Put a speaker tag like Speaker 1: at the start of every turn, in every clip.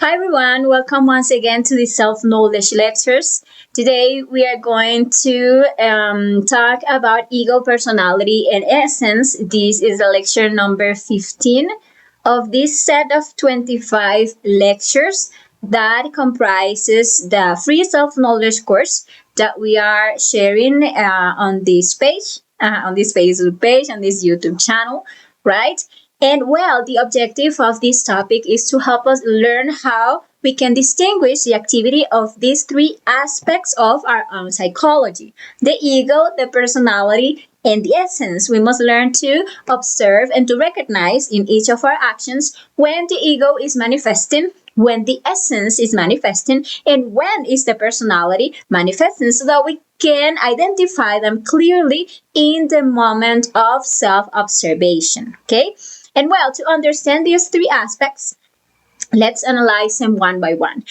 Speaker 1: Hi everyone, welcome once again to the Self Knowledge Lectures. Today we are going to talk about ego, personality, and essence. This is the lecture number 15 of this set of 25 lectures that comprises the free self knowledge course that we are sharing on this page, on this Facebook page, on this YouTube channel, right? And well, the objective of this topic is to help us learn how we can distinguish the activity of these three aspects of our own psychology: the ego, the personality, and the essence. We must learn to observe and to recognize in each of our actions when the ego is manifesting, when the essence is manifesting, and when is the personality manifesting, so that we can identify them clearly in the moment of self-observation. Okay? And well, to understand these three aspects, let's analyze them one by one.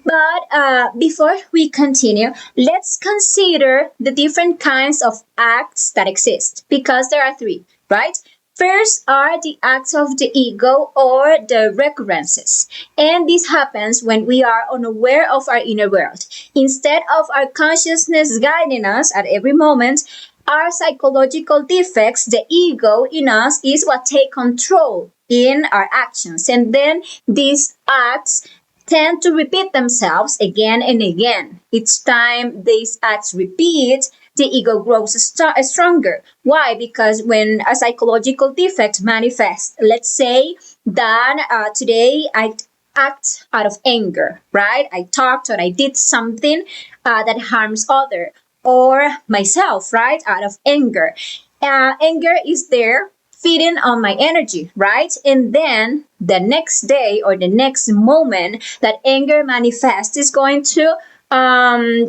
Speaker 1: But before we continue, let's consider the different kinds of acts that exist, because there are three, right? First are the acts of the ego, or the recurrences. And this happens when we are unaware of our inner world. Instead of our consciousness guiding us at every moment, our psychological defects, the ego in us, is what take control in our actions. And then these acts tend to repeat themselves again and again. Each time these acts repeat, the ego grows stronger. Why? Because when a psychological defect manifests, let's say that today I act out of anger, right? I talked or I did something that harms other or myself, right? Out of anger. Anger is there feeding on my energy, right? And then the next day or the next moment that anger manifests is going to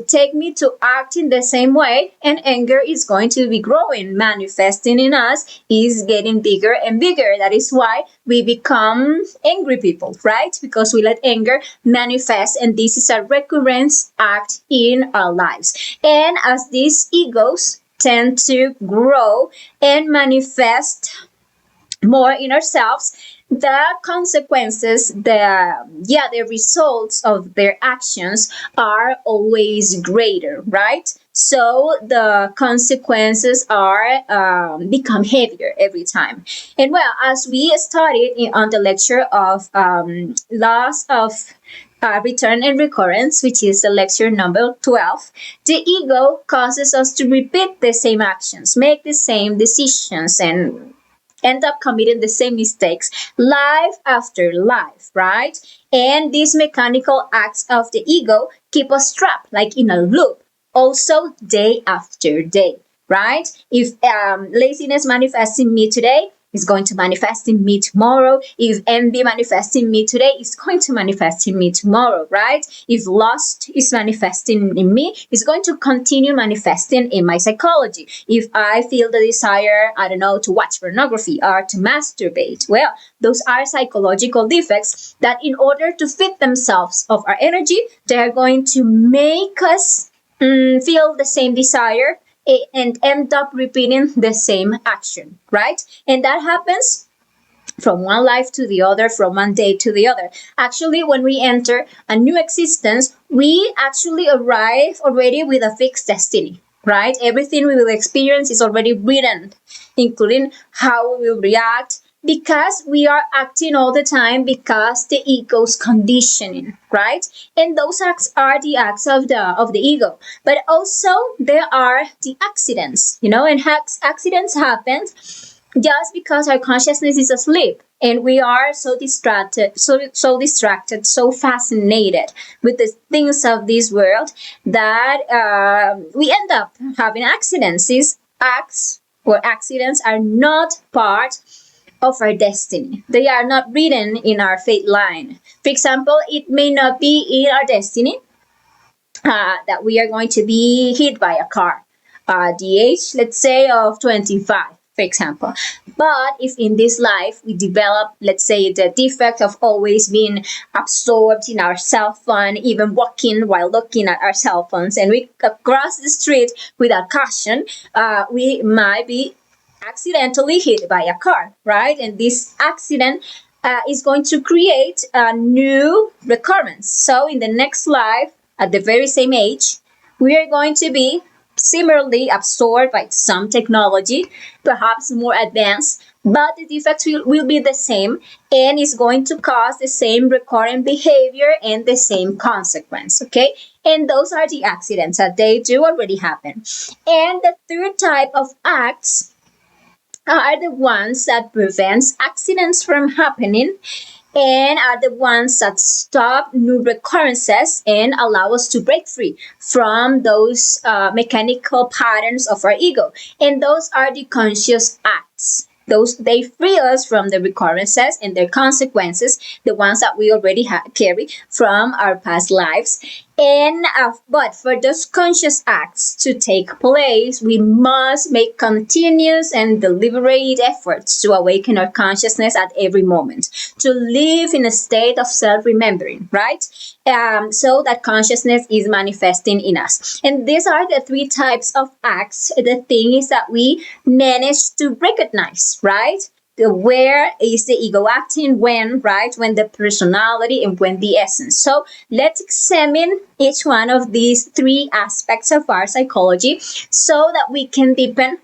Speaker 1: take me to act in the same way, and anger is going to be growing, manifesting in us, is getting bigger and bigger. That is why we become angry people, right? Because we let anger manifest, and this is a recurrent act in our lives. And as these egos tend to grow and manifest more in ourselves, the consequences, the results of their actions are always greater, right? So the consequences are become heavier every time. And well, as we studied on the lecture of laws of return and recurrence, which is the lecture number 12, the ego causes us to repeat the same actions, make the same decisions, and end up committing the same mistakes life after life, right? And these mechanical acts of the ego keep us trapped, like in a loop, also day after day, right? If laziness manifests in me today, it's going to manifest in me tomorrow. If envy manifests in me today, it's going to manifest in me tomorrow, right? If lust is manifesting in me, it's going to continue manifesting in my psychology. If I feel the desire, I don't know, to watch pornography or to masturbate, well, those are psychological defects that, in order to fit themselves of our energy, they are going to make us feel the same desire and end up repeating the same action, right? And that happens from one life to the other, from one day to the other. Actually, when we enter a new existence, we actually arrive already with a fixed destiny, right? Everything we will experience is already written, including how we will react, because we are acting all the time because the ego's conditioning, right? And those acts are the acts of the ego. But also there are the accidents, and accidents happen just because our consciousness is asleep, and we are so distracted, so fascinated with the things of this world, that we end up having accidents. These acts or accidents are not part of our destiny. They are not written in our fate line. For example, it may not be in our destiny that we are going to be hit by a car at the age, let's say, of 25, for example. But if in this life we develop, let's say, the defect of always being absorbed in our cell phone, even walking while looking at our cell phones, and we cross the street without caution, we might be accidentally hit by a car, right? And this accident is going to create a new recurrence. So in the next life, at the very same age, we are going to be similarly absorbed by some technology, perhaps more advanced, but the defects will be the same and is going to cause the same recurrent behavior and the same consequence. Okay, and those are the accidents that they do already happen. And the third type of acts are the ones that prevents accidents from happening and are the ones that stop new recurrences and allow us to break free from those mechanical patterns of our ego. And those are the conscious acts. Those they free us from the recurrences and their consequences, the ones that we already carry from our past lives. And but for those conscious acts to take place, we must make continuous and deliberate efforts to awaken our consciousness at every moment, to live in a state of self-remembering, right? So that consciousness is manifesting in us. And these are the three types of acts. The thing is that we manage to recognize, right? Where is the ego acting, when, right? When the personality and when the essence. So let's examine each one of these three aspects of our psychology so that we can deepen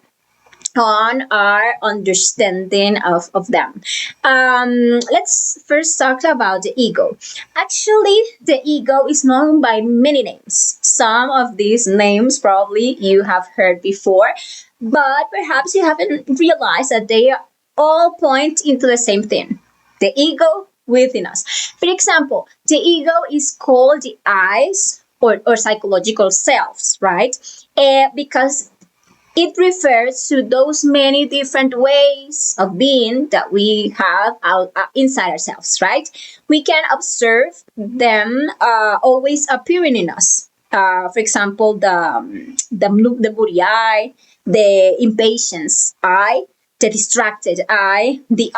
Speaker 1: on our understanding of them. Let's first talk about the ego. Actually, the ego is known by many names. Some of these names probably you have heard before, but perhaps you haven't realized that they all point into the same thing, the ego within us. For example, the ego is called the eyes or psychological selves, right? Because it refers to those many different ways of being that we have inside ourselves, right? We can observe them always appearing in us. For example, the moody eye, the impatience eye, the distracted eye, the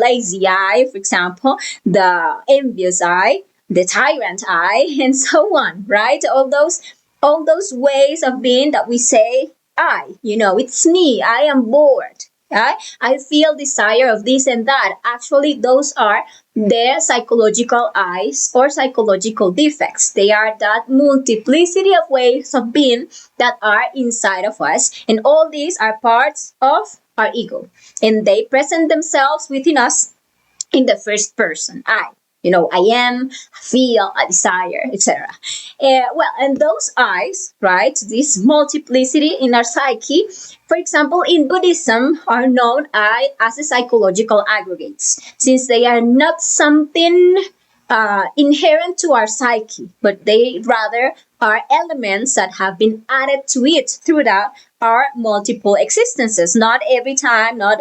Speaker 1: lazy eye, for example, the envious eye, the tyrant eye, and so on, right? All those ways of being that we say, it's me, I am bored. I feel desire of this and that. Actually, those are their psychological eyes or psychological defects. They are that multiplicity of ways of being that are inside of us. And all these are parts of our ego. And they present themselves within us in the first person, I. I am, I feel, I desire, etc. And those eyes, right, this multiplicity in our psyche, for example, in Buddhism, are known as the psychological aggregates, since they are not something inherent to our psyche, but they rather are elements that have been added to it throughout our multiple existences. Not every time, not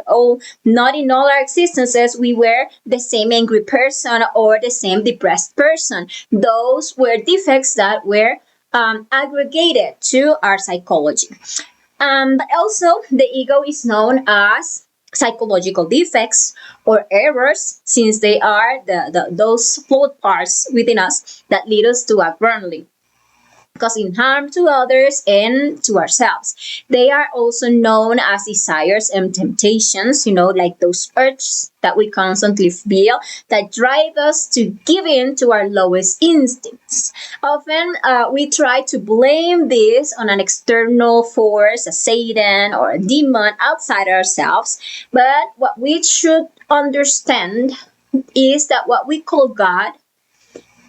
Speaker 1: in all our existences, we were the same angry person or the same depressed person. Those were defects that were aggregated to our psychology. But also, the ego is known as psychological defects or errors, since they are those flawed parts within us that lead us to act wrongly, causing harm to others and to ourselves. They are also known as desires and temptations, like those urges that we constantly feel that drive us to give in to our lowest instincts. Often we try to blame this on an external force, a Satan or a demon outside ourselves, but what we should understand is that what we call God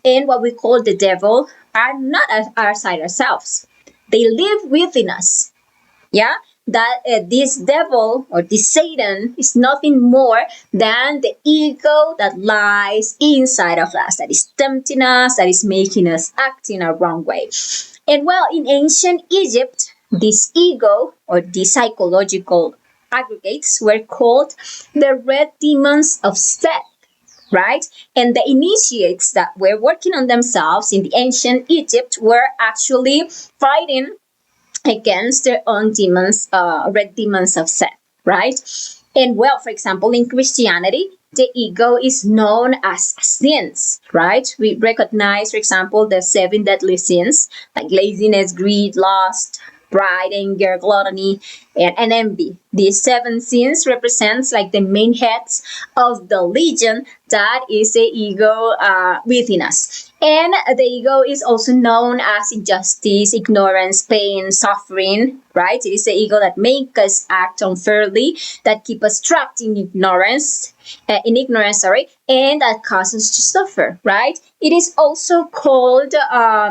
Speaker 1: and what we call the devil are not outside ourselves. They live within us. Yeah? That this devil or this Satan is nothing more than the ego that lies inside of us, that is tempting us, that is making us act in a wrong way. And well, in ancient Egypt, this ego or these psychological aggregates were called the red demons of Set, right? And the initiates that were working on themselves in the ancient Egypt were actually fighting against their own demons, red demons of Seth, right? And well, for example, in Christianity, the ego is known as sins, right? We recognize, for example, the seven deadly sins like laziness, greed, lust, pride, anger, gluttony, and envy. These seven sins represents like the main heads of the legion that is the ego within us. And the ego is also known as injustice, ignorance, pain, suffering, right? It is the ego that makes us act unfairly, that keep us trapped in ignorance, sorry, and that causes us to suffer, right? It is also called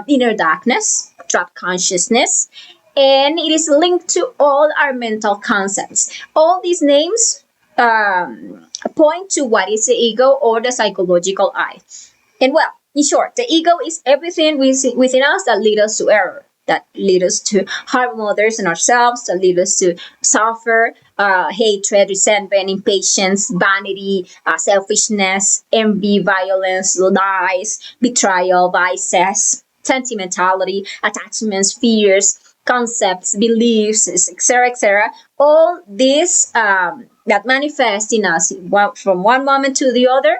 Speaker 1: inner darkness, trapped consciousness, and it is linked to all our mental concepts. All these names point to what is the ego or the psychological I. And well, in short, the ego is everything within us that lead us to error, that lead us to harm others and ourselves, that lead us to suffer hatred, resentment, impatience, vanity, selfishness, envy, violence, lies, betrayal, vices, sentimentality, attachments, fears, concepts, beliefs, etc., etc. All this that manifest in us from one moment to the other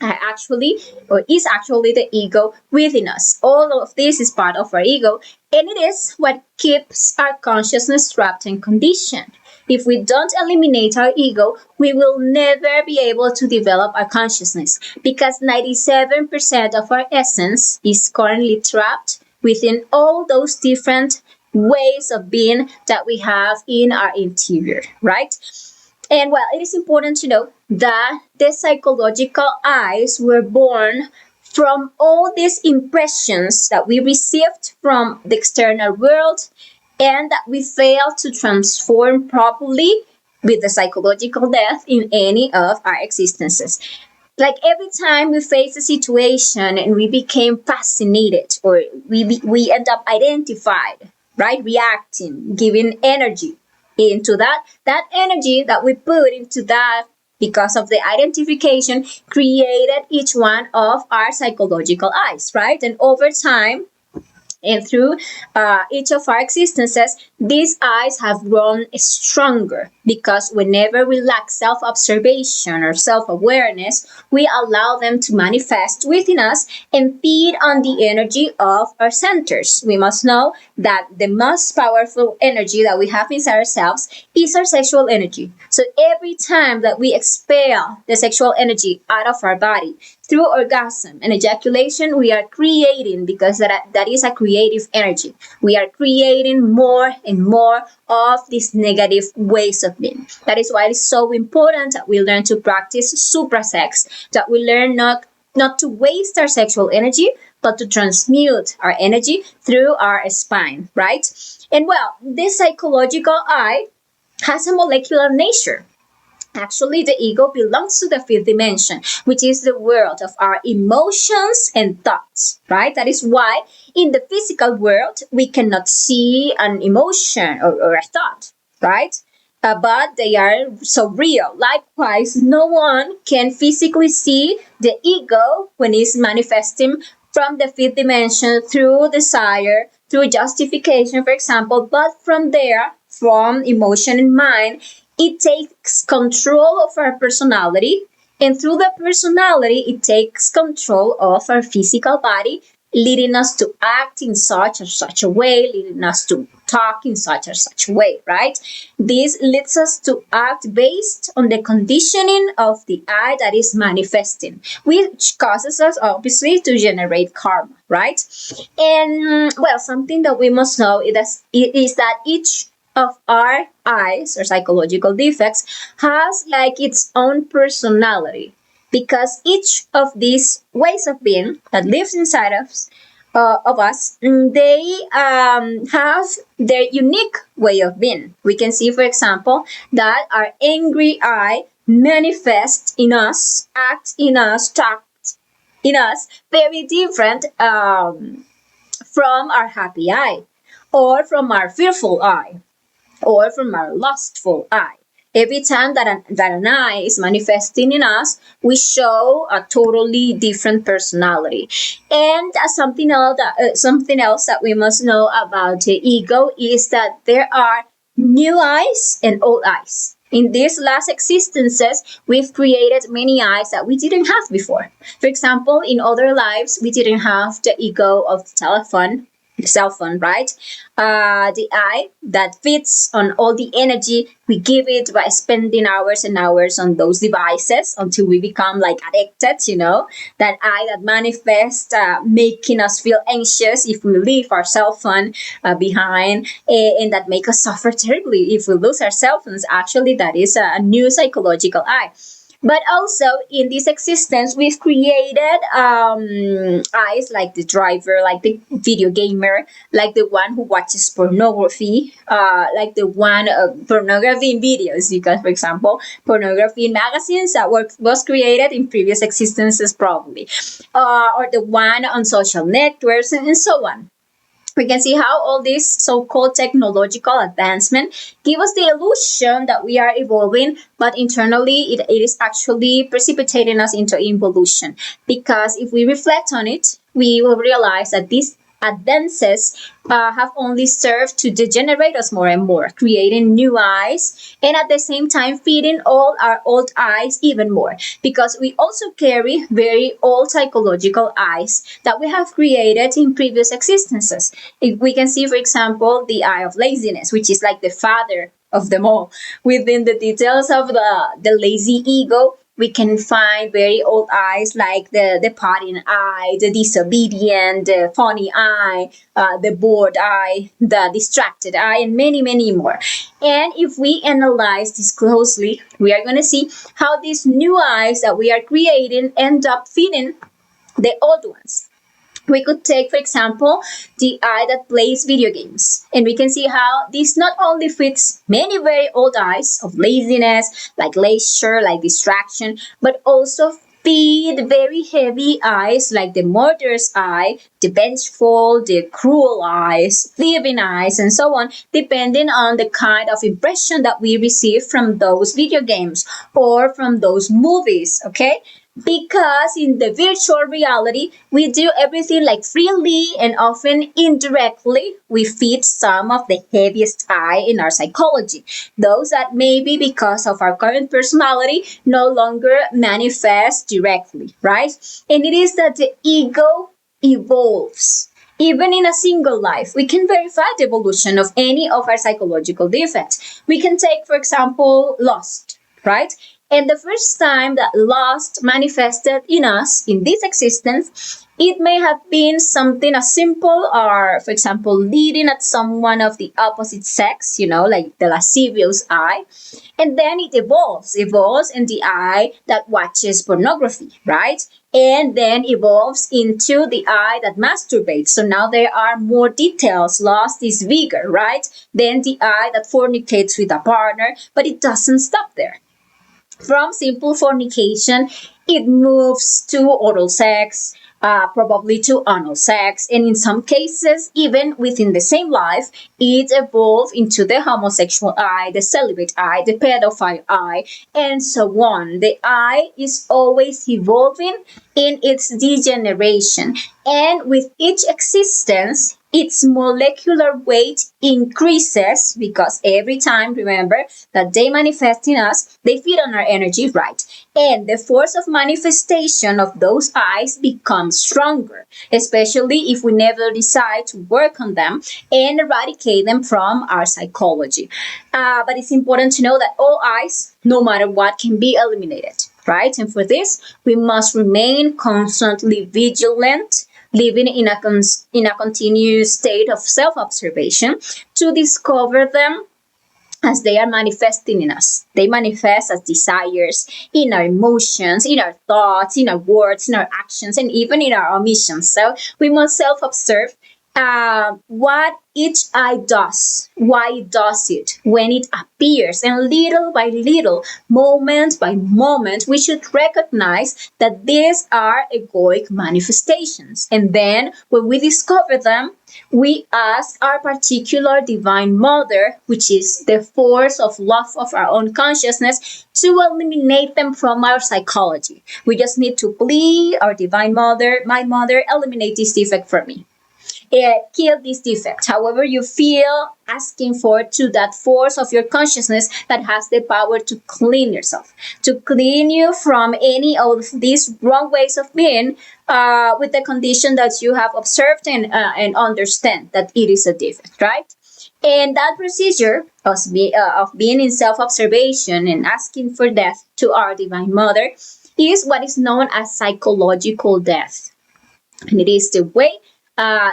Speaker 1: actually or is actually the ego within us. All of this is part of our ego, and it is what keeps our consciousness trapped and conditioned. If we don't eliminate our ego, we will never be able to develop our consciousness because 97% of our essence is currently trapped within all those different ways of being that we have in our interior, right? And well, it is important to know that the psychological eyes were born from all these impressions that we received from the external world and that we failed to transform properly with the psychological death in any of our existences. Like every time we face a situation and we became fascinated or we end up identified, right, reacting, giving energy into that energy that we put into that because of the identification created each one of our psychological eyes, right? And over time and through each of our existences, these eyes have grown stronger because whenever we lack self observation or self awareness, we allow them to manifest within us and feed on the energy of our centers. We must know that the most powerful energy that we have inside ourselves is our sexual energy. So every time that we expel the sexual energy out of our body, through orgasm and ejaculation, we are creating, because that is a creative energy, we are creating more and more of these negative ways of being. That is why it is so important that we learn to practice suprasex, that we learn not to waste our sexual energy, but to transmute our energy through our spine, right? And well, this psychological I has a molecular nature. Actually, the ego belongs to the fifth dimension, which is the world of our emotions and thoughts, right? That is why in the physical world, we cannot see an emotion or a thought, right? But they are so real. Likewise, no one can physically see the ego when it's manifesting from the fifth dimension through desire, through justification, for example, but from there, from emotion and mind, it takes control of our personality, and through the personality, it takes control of our physical body, leading us to act in such or such a way, leading us to talk in such or such a way, right? This leads us to act based on the conditioning of the I that is manifesting, which causes us obviously to generate karma, right? And well, something that we must know is that each of our eyes or psychological defects has like its own personality, because each of these ways of being that lives inside of us, they have their unique way of being. We can see, for example, that our angry eye manifests in us, acts in us, talks in us very different from our happy eye, or from our fearful eye, or from our lustful eye. Every time that an eye is manifesting in us, we show a totally different personality. And something else that we must know about the ego is that there are new eyes and old eyes. In these last existences, we've created many eyes that we didn't have before. For example, in other lives, we didn't have the ego of the telephone, cell phone, right? The eye that feeds on all the energy we give it by spending hours and hours on those devices until we become like addicted, that eye that manifests, making us feel anxious if we leave our cell phone behind, and that make us suffer terribly if we lose our cell phones. Actually, that is a new psychological eye. But also in this existence, we've created eyes like the driver, like the video gamer, like the one who watches pornography, like the one pornography in videos. Because, for example, pornography in magazines that was created in previous existences, probably, or the one on social networks and so on. We can see how all this so-called technological advancement give us the illusion that we are evolving, but internally it is actually precipitating us into involution. Because if we reflect on it, we will realize that these advances have only served to degenerate us more and more, creating new eyes and at the same time feeding all our old eyes even more. Because we also carry very old psychological eyes that we have created in previous existences. If we can see, for example, the eye of laziness, which is like the father of them all. Within the details of the lazy ego, we can find very old eyes like the partying eye, the disobedient, the funny eye, the bored eye, the distracted eye, and many, many more. And if we analyze this closely, we are going to see how these new eyes that we are creating end up feeding the old ones. We could take, for example, the eye that plays video games. And we can see how this not only fits many very old eyes of laziness, like leisure, like distraction, but also feed very heavy eyes like the murderous eye, the vengeful, the cruel eyes, thieving eyes, and so on, depending on the kind of impression that we receive from those video games or from those movies, okay? Because in the virtual reality, we do everything like freely and often indirectly. We feed some of the heaviest eye in our psychology. Those that maybe because of our current personality no longer manifest directly, right? And it is that the ego evolves. Even in a single life, we can verify the evolution of any of our psychological defects. We can take, for example, lust, right? And the first time that lust manifested in us in this existence, it may have been something as simple or, for example, leading at someone of the opposite sex, like the lascivious eye. And then it evolves in the eye that watches pornography, right? And then evolves into the eye that masturbates. So now there are more details. Lust is bigger, right? Then the eye that fornicates with a partner, but it doesn't stop there. From simple fornication, it moves to oral sex, probably to anal sex, and in some cases, even within the same life, it evolves into the homosexual eye, the celibate eye, the pedophile eye, and so on. The eye is always evolving in its degeneration, and with each existence, its molecular weight increases because every time, remember, that they manifest in us, they feed on our energy, right? And the force of manifestation of those eyes becomes stronger, especially if we never decide to work on them and eradicate them from our psychology. But it's important to know that all eyes, no matter what, can be eliminated, right? And for this, we must remain constantly vigilant, living in a continuous state of self-observation to discover them as they are manifesting in us. They manifest as desires in our emotions, in our thoughts, in our words, in our actions, and even in our omissions. So we must self-observe what each eye does, why it does it, when it appears, and little by little, moment by moment, we should recognize that these are egoic manifestations. And then when we discover them, we ask our particular divine mother, which is the force of love of our own consciousness, to eliminate them from our psychology. We just need to plead our divine mother, my mother, eliminate this defect for me. kill this defect. However, you feel asking for to that force of your consciousness that has the power to clean yourself, to clean you from any of these wrong ways of being, with the condition that you have observed and understand that it is a defect, right? And that procedure of being in self observation and asking for death to our Divine Mother is what is known as psychological death. And it is the way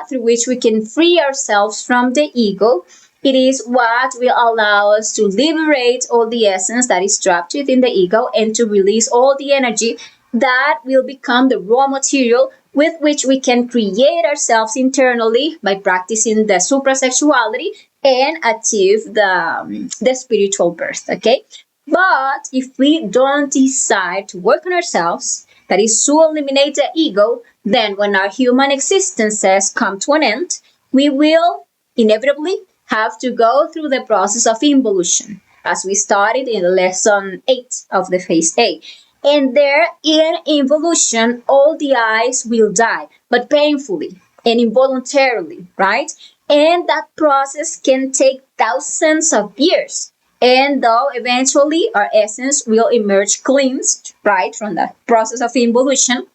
Speaker 1: through which we can free ourselves from the ego. It is what will allow us to liberate all the essence that is trapped within the ego and to release all the energy that will become the raw material with which we can create ourselves internally by practicing the suprasexuality and achieve the spiritual birth. Okay, but if we don't decide to work on ourselves, that is to eliminate the ego, then when our human existences come to an end, we will inevitably have to go through the process of involution, as we started in lesson 8 of the phase A. And there, in involution, all the eyes will die, but painfully and involuntarily, right? And that process can take thousands of years. And though eventually our essence will emerge cleansed, right, from that process of involution,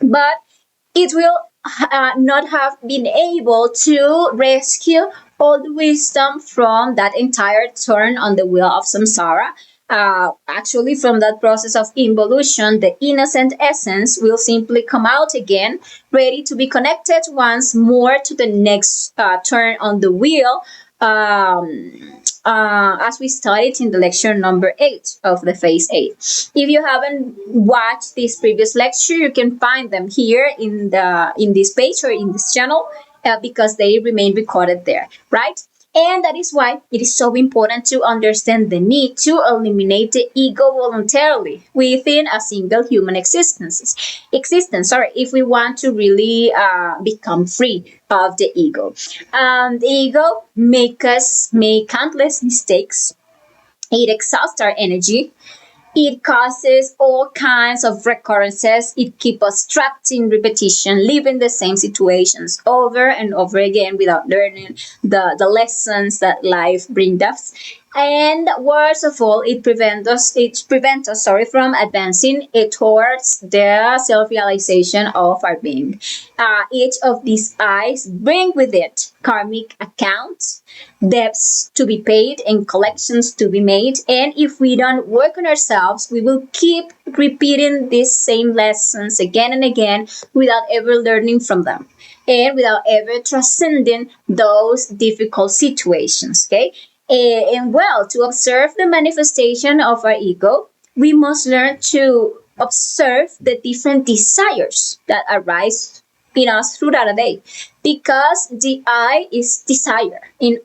Speaker 1: but it will not have been able to rescue all the wisdom from that entire turn on the wheel of samsara. Actually, from that process of involution, the innocent essence will simply come out again, ready to be connected once more to the next turn on the wheel. As we studied in the lecture number 8 of the phase 8. If you haven't watched this previous lecture, you can find them here in this page or in this channel, because they remain recorded there, right? And that is why it is so important to understand the need to eliminate the ego voluntarily within a single human existence. If we want to really become free of the ego. The ego make us make countless mistakes. It exhausts our energy. It causes all kinds of recurrences. It keeps us trapped in repetition, living the same situations over and over again without learning the lessons that life brings us. And worst of all, it prevents us from advancing towards the self-realization of our being. Each of these eyes bring with it karmic accounts, debts to be paid, and collections to be made. And if we don't work on ourselves, we will keep repeating these same lessons again and again without ever learning from them and without ever transcending those difficult situations. Okay. And well, to observe the manifestation of our ego, we must learn to observe the different desires that arise in us throughout the day, because the I is desire. In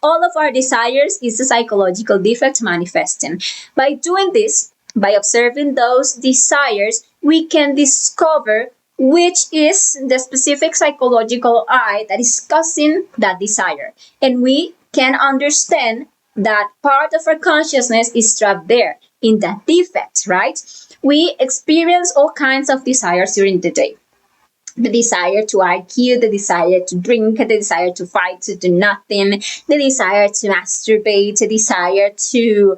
Speaker 1: all of our desires is a psychological defect manifesting. By doing this, by observing those desires, we can discover which is the specific psychological I that is causing that desire. And we can understand that part of our consciousness is trapped there in that defect, right? We experience all kinds of desires during the day: the desire to argue, the desire to drink, the desire to fight, to do nothing, the desire to masturbate, the desire to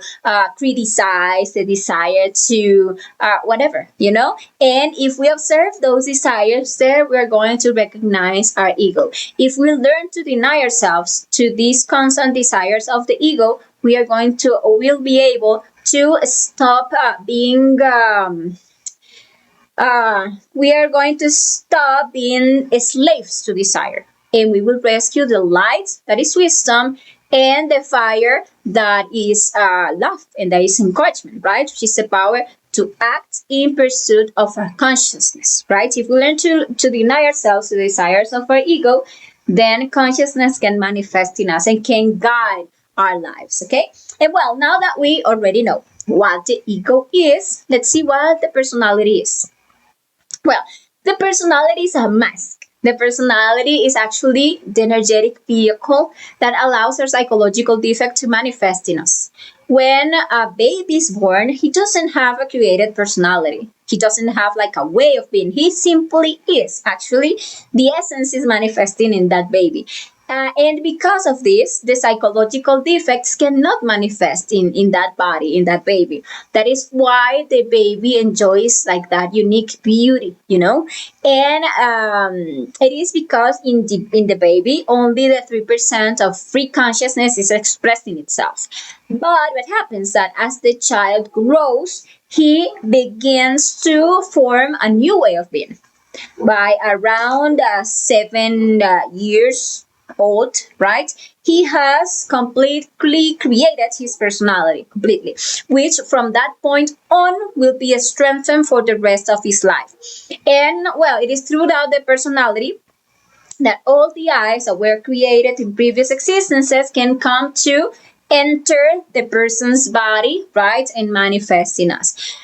Speaker 1: criticize, the desire to whatever, you know? And if we observe those desires, there we're going to recognize our ego. If we learn to deny ourselves to these constant desires of the ego, we'll be able to stop we are going to stop being slaves to desire, and we will rescue the light that is wisdom and the fire that is love and that is encouragement, right? Which is the power to act in pursuit of our consciousness, right? If we learn to deny ourselves the desires of our ego, then consciousness can manifest in us and can guide our lives, okay? And well, now that we already know what the ego is, let's see what the personality is. Well, the personality is a mask. The personality is actually the energetic vehicle that allows our psychological defect to manifest in us. When a baby is born, he doesn't have a created personality. He doesn't have like a way of being. He simply is. Actually, the essence is manifesting in that baby. And because of this, the psychological defects cannot manifest in that body, in that baby. That is why the baby enjoys like that unique beauty, And it is because in the baby, only the 3% of free consciousness is expressing itself. But what happens that as the child grows, he begins to form a new way of being by around 7 years old, right? He has completely created his personality completely, which from that point on will be strengthened for the rest of his life. And well, it is throughout the personality that all the eyes that were created in previous existences can come to enter the person's body, right, and manifest in us.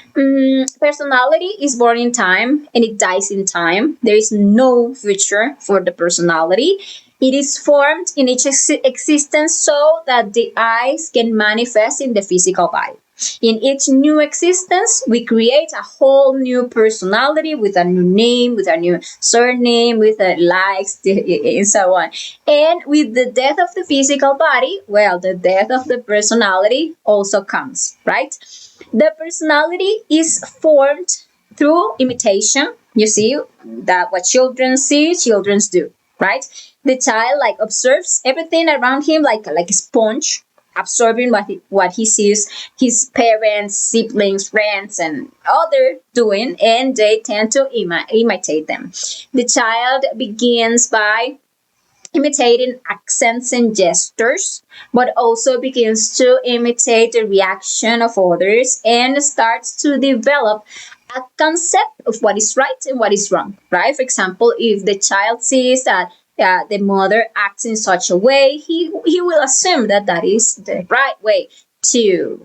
Speaker 1: Personality is born in time and it dies in time. There is no future for the personality. It is formed in each existence so that the eyes can manifest in the physical body. In each new existence, we create a whole new personality with a new name, with a new surname, with a likes, and so on. And with the death of the physical body, well, the death of the personality also comes, right? The personality is formed through imitation. You see that what children see, children do, right? The child like observes everything around him like a sponge, absorbing what he sees his parents, siblings, friends, and other doing, and they tend to imitate them. The child begins by imitating accents and gestures, but also begins to imitate the reaction of others and starts to develop a concept of what is right and what is wrong, right? For example, if the child sees that the mother acts in such a way, he will assume that that is the right way to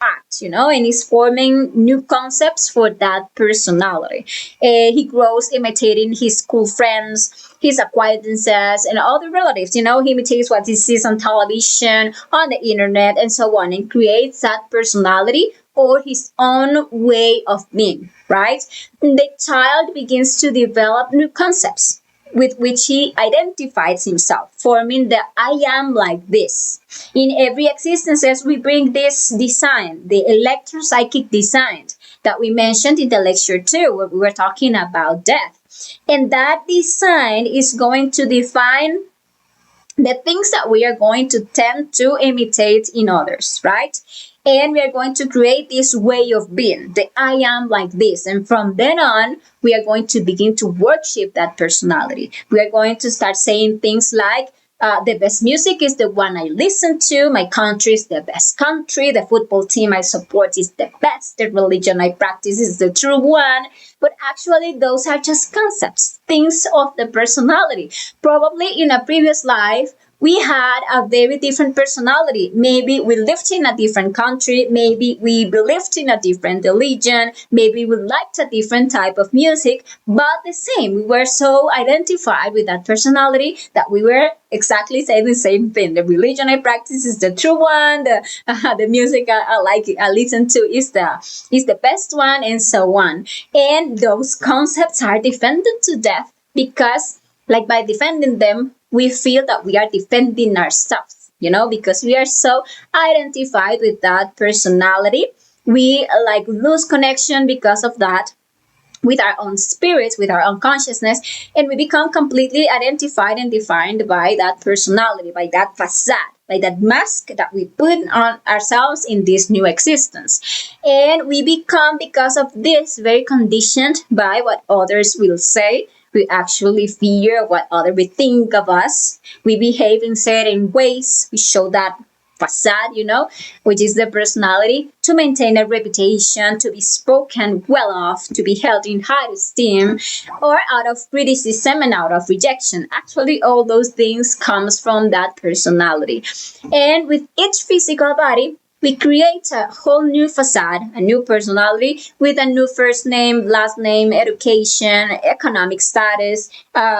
Speaker 1: act, and he's forming new concepts for that personality. He grows imitating his school friends, his acquaintances, and other relatives. He imitates what he sees on television, on the internet, and so on, and creates that personality or his own way of being, right? The child begins to develop new concepts with which he identifies himself, forming the I am like this. In every existence, we bring this design, the electropsychic design that we mentioned in the lecture 2, where we were talking about death. And that design is going to define the things that we are going to tend to imitate in others, right? And we are going to create this way of being, the I am like this. And from then on, we are going to begin to worship that personality. We are going to start saying things like, the best music is the one I listen to. My country is the best country. The football team I support is the best. The religion I practice is the true one. But actually, those are just concepts, things of the personality. Probably in a previous life, we had a very different personality. Maybe we lived in a different country. Maybe we believed in a different religion. Maybe we liked a different type of music, but the same. We were so identified with that personality that we were exactly saying the same thing. The religion I practice is the true one. The music I like, I listen to is the best one, and so on. And those concepts are defended to death because, like, by defending them, we feel that we are defending ourselves, because we are so identified with that personality. We like lose connection because of that with our own spirits, with our own consciousness, and we become completely identified and defined by that personality, by that facade, by that mask that we put on ourselves in this new existence. And we become, because of this, very conditioned by what others will say. We actually fear what others will think of us. We behave in certain ways. We show that facade, which is the personality, to maintain a reputation, to be spoken well of, to be held in high esteem, or out of criticism and out of rejection. Actually, all those things comes from that personality. And with each physical body, we create a whole new facade, a new personality with a new first name, last name, education, economic status,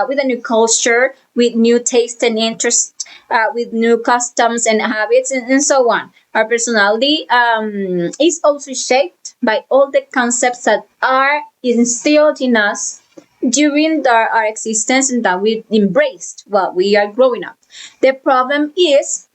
Speaker 1: with a new culture, with new taste and interest, with new customs and habits, and so on. Our personality is also shaped by all the concepts that are instilled in us during our existence and that we embraced while we are growing up. The problem is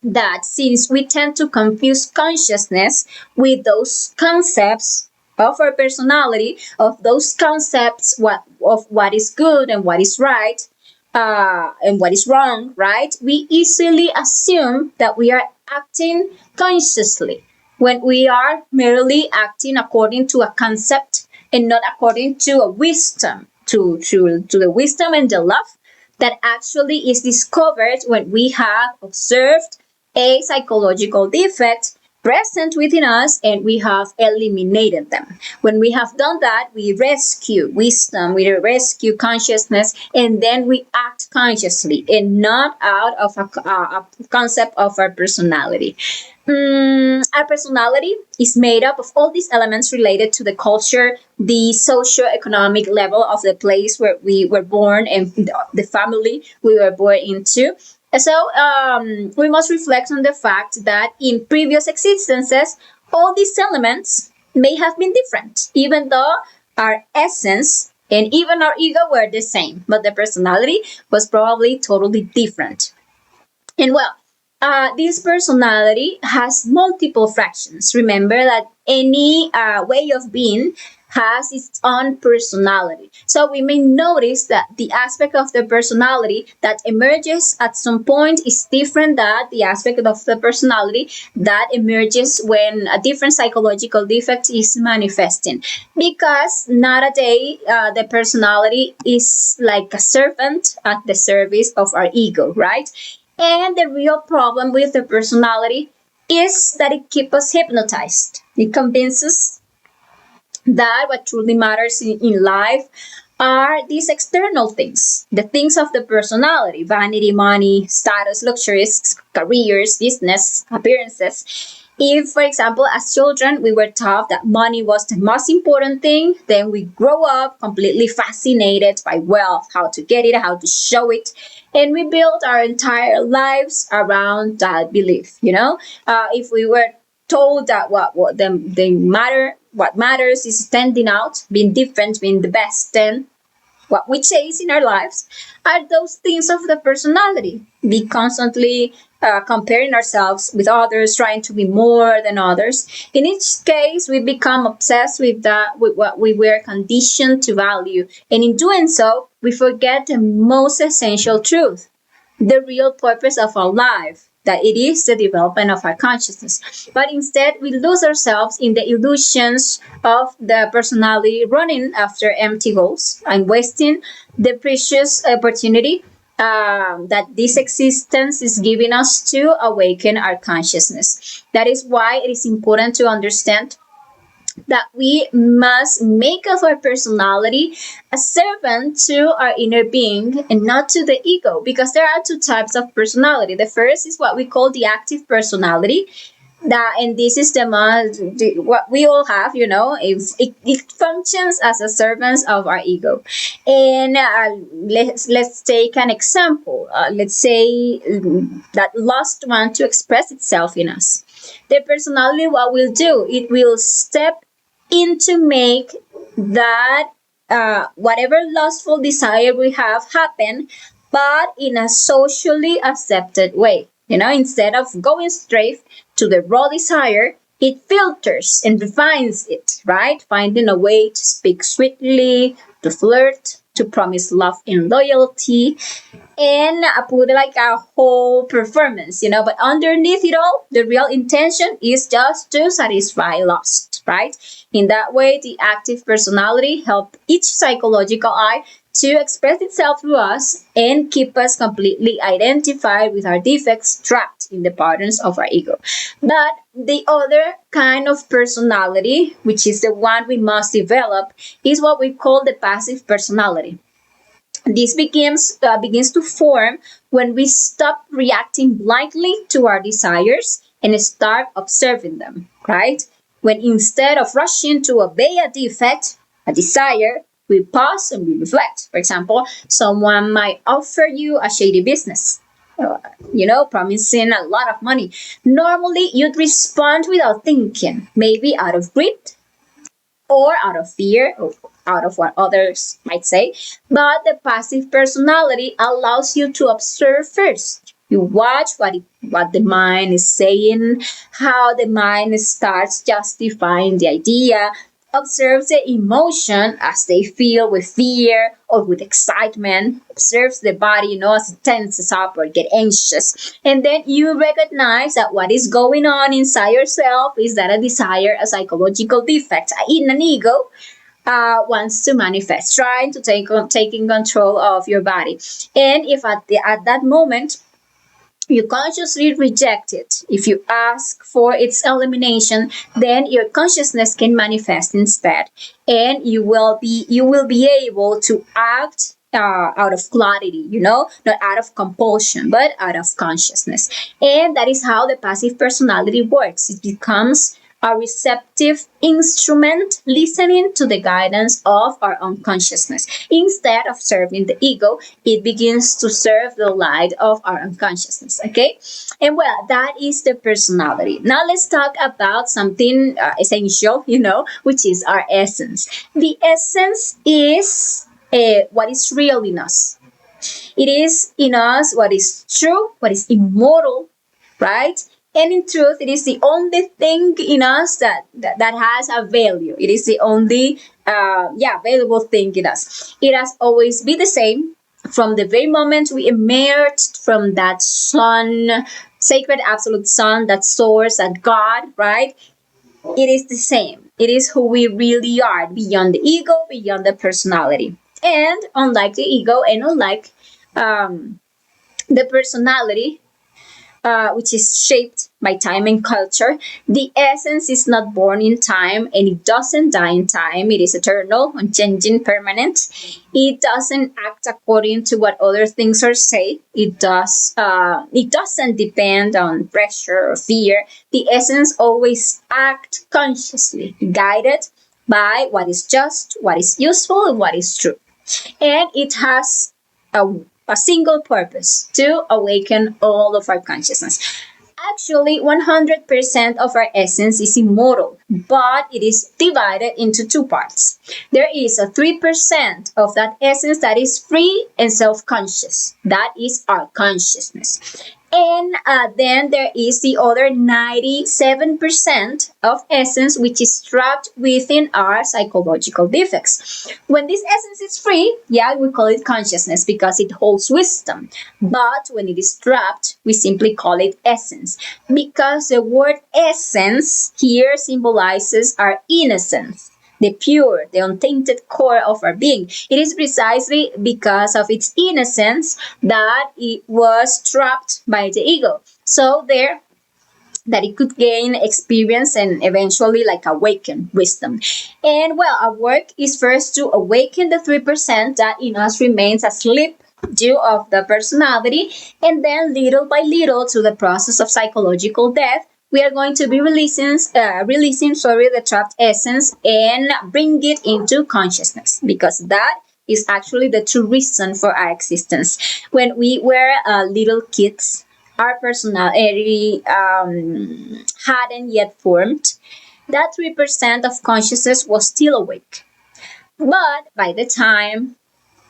Speaker 1: that since we tend to confuse consciousness with those concepts of our personality, of those concepts of what is good and what is right, and what is wrong, right? We easily assume that we are acting consciously when we are merely acting according to a concept and not according to a wisdom, to the wisdom and the love that actually is discovered when we have observed a psychological defect present within us and we have eliminated them. When we have done that, we rescue wisdom, we rescue consciousness, and then we act consciously and not out of a concept of our personality. Our personality is made up of all these elements related to the culture, the socio-economic level of the place where we were born, and the family we were born into. So we must reflect on the fact that in previous existences, all these elements may have been different, even though our essence and even our ego were the same, but the personality was probably totally different. And well, this personality has multiple fractions. Remember that any way of being has its own personality. So we may notice that the aspect of the personality that emerges at some point is different than the aspect of the personality that emerges when a different psychological defect is manifesting. Because nowadays, the personality is like a servant at the service of our ego, right? And the real problem with the personality is that it keeps us hypnotized. It convinces that what truly matters in life are these external things, the things of the personality: vanity, money, status, luxuries, careers, business, appearances. If, for example, as children, we were taught that money was the most important thing, then we grow up completely fascinated by wealth, how to get it, how to show it, and we build our entire lives around that belief. If we were told that what matters is standing out, being different, being the best, then what we chase in our lives are those things of the personality. Be constantly comparing ourselves with others, trying to be more than others. In each case, we become obsessed with what we were conditioned to value, and in doing so, we forget the most essential truth: the real purpose of our life, that it is the development of our consciousness. But instead, we lose ourselves in the illusions of the personality, running after empty goals and wasting the precious opportunity that this existence is giving us to awaken our consciousness. That is why it is important to understand that we must make of our personality a servant to our inner being and not to the ego, because there are two types of personality. The first is what we call the active personality, and this is what we all have. It functions as a servant of our ego. And let's take an example. Let's say that lust wants to express itself in us. The personality, what will do, it will step in to make that whatever lustful desire we have happen, but in a socially accepted way. Instead of going straight to the raw desire, it filters and refines it, right? Finding a way to speak sweetly, to flirt, to promise love and loyalty, and put like a whole performance. But underneath it all, the real intention is just to satisfy lust, right? In that way, the active personality helps each psychological I to express itself through us and keep us completely identified with our defects, trapped in the patterns of our ego. But the other kind of personality, which is the one we must develop, is what we call the passive personality. This begins to form when we stop reacting blindly to our desires and start observing them, right? When instead of rushing to obey a defect, a desire, we pause and we reflect. For example, someone might offer you a shady business, promising a lot of money. Normally, you'd respond without thinking, maybe out of greed, or out of fear, or out of what others might say. But the passive personality allows you to observe first. You watch what the mind is saying, how the mind starts justifying the idea, observes the emotion as they feel with fear or with excitement, observes the body, as it tenses up or get anxious. And then you recognize that what is going on inside yourself is that a desire, a psychological defect in an ego, wants to manifest, trying to taking control of your body. And if at that moment you consciously reject it, if you ask for its elimination, then your consciousness can manifest instead, and you will be able to act out of clarity, not out of compulsion, but out of consciousness. And that is how the passive personality works. It becomes a receptive instrument listening to the guidance of our unconsciousness. Instead of serving the ego, it begins to serve the light of our unconsciousness. Okay? And well, that is the personality. Now let's talk about something essential, which is our essence. The essence is what is real in us. It is in us what is true, what is immortal, right? And in truth, it is the only thing in us that has a value. It is the only, valuable thing in us. It has always been the same from the very moment we emerged from that sun, sacred absolute sun, that source, that God, right? It is the same. It is who we really are, beyond the ego, beyond the personality. And unlike the ego and unlike um, the personality, which is shaped by time and culture. The essence is not born in time and it doesn't die in time. It is eternal, unchanging, permanent. It doesn't act according to what other things are say. It does. It doesn't depend on pressure or fear. The essence always act consciously, guided by what is just, what is useful, and what is true. And it has a, a single purpose: to awaken all of our consciousness. Actually, 100% of our essence is immortal, but it is divided into two parts. There is a 3% of that essence that is free and self conscious. That is our consciousness. And then there is the other 97% of essence, which is trapped within our psychological defects. When this essence is free, yeah, we call it consciousness because it holds wisdom. But when it is trapped, we simply call it essence because the word essence here symbolizes our innocence, the pure, the untainted core of our being. It is precisely because of its innocence that it was trapped by the ego. So there, that it could gain experience and eventually like awaken wisdom. And well, our work is first to awaken the 3% that in us remains asleep due of the personality, and then little by little through the process of psychological death, we are going to be releasing the trapped essence and bring it into consciousness, because that is actually the true reason for our existence. When we were little kids, our personality hadn't yet formed. That 3% of consciousness was still awake. But by the time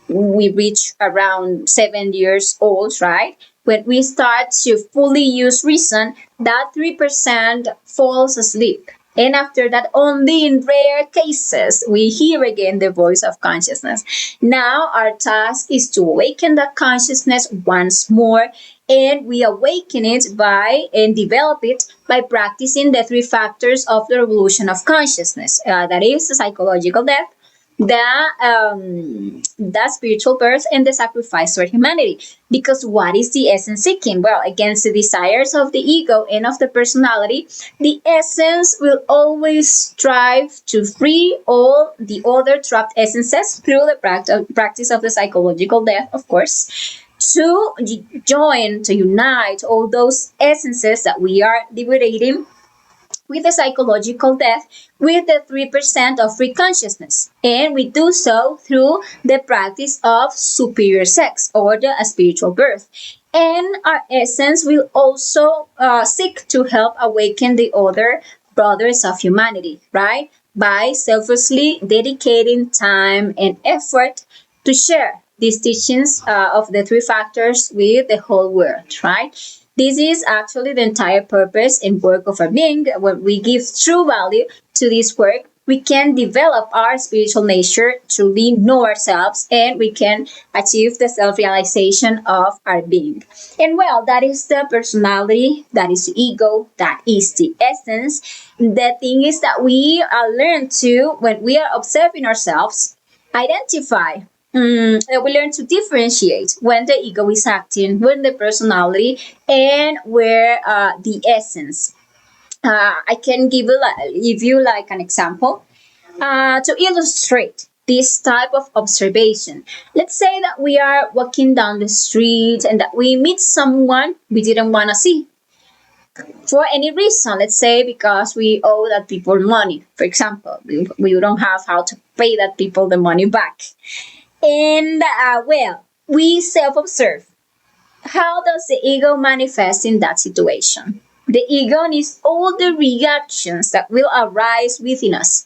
Speaker 1: we reach around 7 years old, right? When we start to fully use reason, that 3% falls asleep. And after that, only in rare cases, we hear again the voice of consciousness. Now, our task is to awaken that consciousness once more, and we awaken it by and develop it by practicing the three factors of the revolution of consciousness. That is the psychological death, the spiritual birth, and the sacrifice for humanity. Because what is the essence seeking? Well, against the desires of the ego and of the personality, the essence will always strive to free all the other trapped essences through the practice of the psychological death, of course, to join, to unite all those essences that we are liberating with the psychological death with the 3% of free consciousness. And we do so through the practice of superior sex or the spiritual birth. And our essence will also seek to help awaken the other brothers of humanity, right? by selflessly dedicating time and effort to share these teachings of the three factors with the whole world, right? This is actually the entire purpose and work of our being. When we give true value to this work, we can develop our spiritual nature, truly know ourselves, and we can achieve the self realization of our being. And well, that is the personality, that is the ego, that is the essence. The thing is that we learn to, when we are observing ourselves, identify. We learn to differentiate when the ego is acting, when the personality, and where the essence. I can give you like an example to illustrate this type of observation. Let's say that we are walking down the street and that we meet someone we didn't want to see for any reason. Let's say because we owe that people money, for example. We don't have how to pay that people the money back. And well, we self observe. How does the ego manifest in that situation? The ego is all the reactions that will arise within us.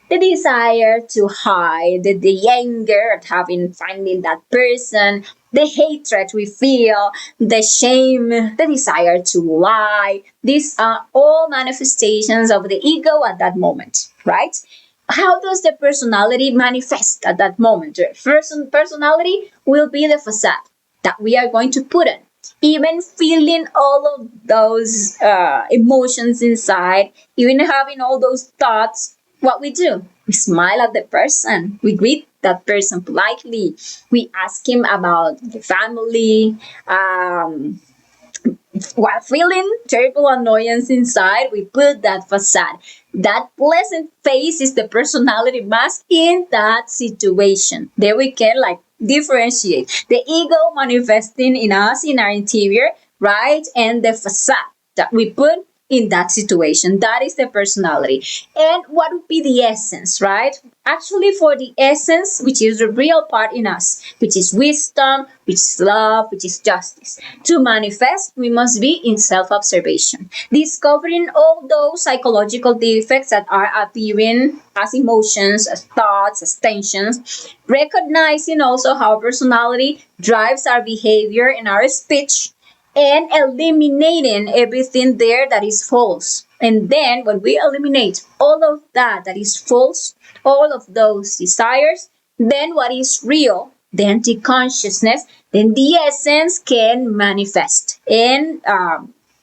Speaker 1: The desire to hide, the anger at having finding that person, the hatred we feel, the shame, the desire to lie. These are all manifestations of the ego at that moment, right? How does the personality manifest at that moment? The personality will be the facade that we are going to put in. Even feeling all of those emotions inside, even having all those thoughts, what we do? We smile at the person. We greet that person politely. We ask him about the family. While feeling terrible annoyance inside, we put that facade. That pleasant face is the personality mask in that situation. There we can like differentiate the ego manifesting in us in our interior, right? And the facade that we put in that situation. That is the personality. And what would be the essence, right? Actually, for the essence, which is the real part in us, which is wisdom, which is love, which is justice. To manifest, we must be in self observation, discovering all those psychological defects that are appearing as emotions, as thoughts, as tensions, recognizing also how personality drives our behavior and our speech, and eliminating everything there that is false. And then when we eliminate all of that is false, all of those desires, then what is real, then the consciousness, then the essence can manifest. And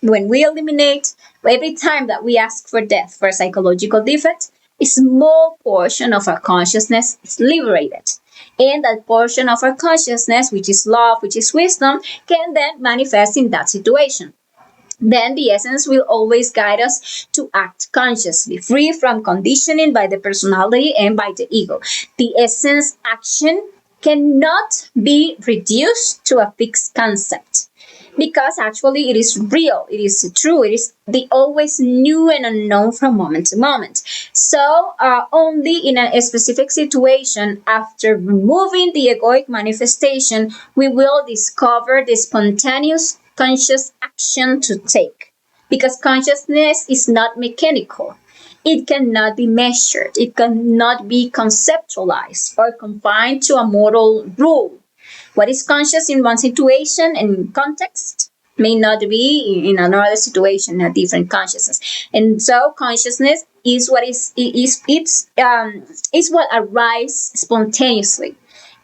Speaker 1: when we eliminate, every time that we ask for death for a psychological defect, a small portion of our consciousness is liberated. And that portion of our consciousness, which is love, which is wisdom, can then manifest in that situation. Then the essence will always guide us to act consciously, free from conditioning by the personality and by the ego. The essence action cannot be reduced to a fixed concept because actually it is real, it is true, it is the always new and unknown from moment to moment. So only in a specific situation, after removing the egoic manifestation, we will discover the spontaneous conscious action to take, because consciousness is not mechanical. It cannot be measured, it cannot be conceptualized or confined to a moral rule. What is conscious in one situation and context may not be in another situation, a different consciousness. And so consciousness is what is what arises spontaneously,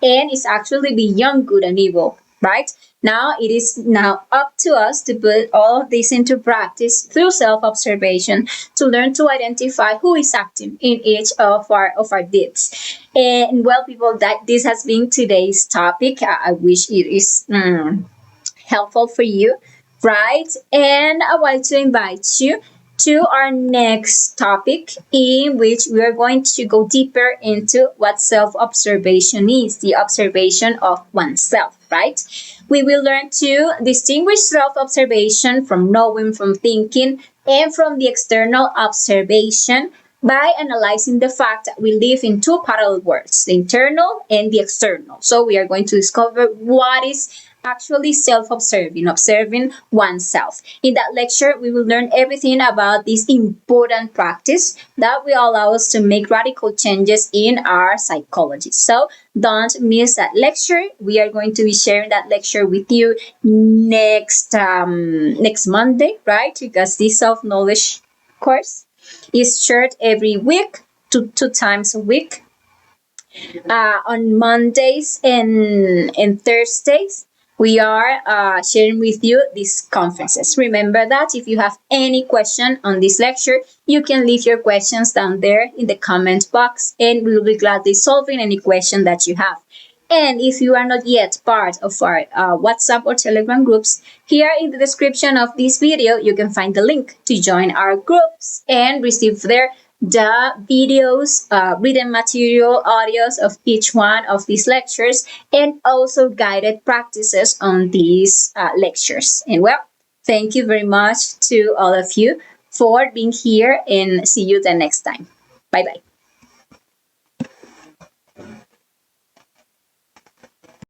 Speaker 1: and is actually beyond good and evil, right? Now it is now up to us to put all of this into practice through self-observation to learn to identify who is acting in each of our deeds. And well, people, that this has been today's topic. I wish it is helpful for you, right? And I want to invite you to our next topic, in which we are going to go deeper into what self observation is, the observation of oneself, right? We will learn to distinguish self observation from knowing, from thinking, and from the external observation by analyzing the fact that we live in two parallel worlds, the internal and the external. So we are going to discover what is actually self-observing, observing oneself. In that lecture, we will learn everything about this important practice that will allow us to make radical changes in our psychology. So don't miss that lecture. We are going to be sharing that lecture with you next Monday, right? Because this self-knowledge course is shared every week, two times a week, on Mondays and Thursdays. We are sharing with you these conferences. Remember that if you have any question on this lecture, you can leave your questions down there in the comment box, and we will be gladly solving any question that you have. And if you are not yet part of our WhatsApp or Telegram groups, here in the description of this video, you can find the link to join our groups and receive there the videos, written material, audios of each one of these lectures, and also guided practices on these lectures. And well, thank you very much to all of you for being here, and see you the next time. Bye bye.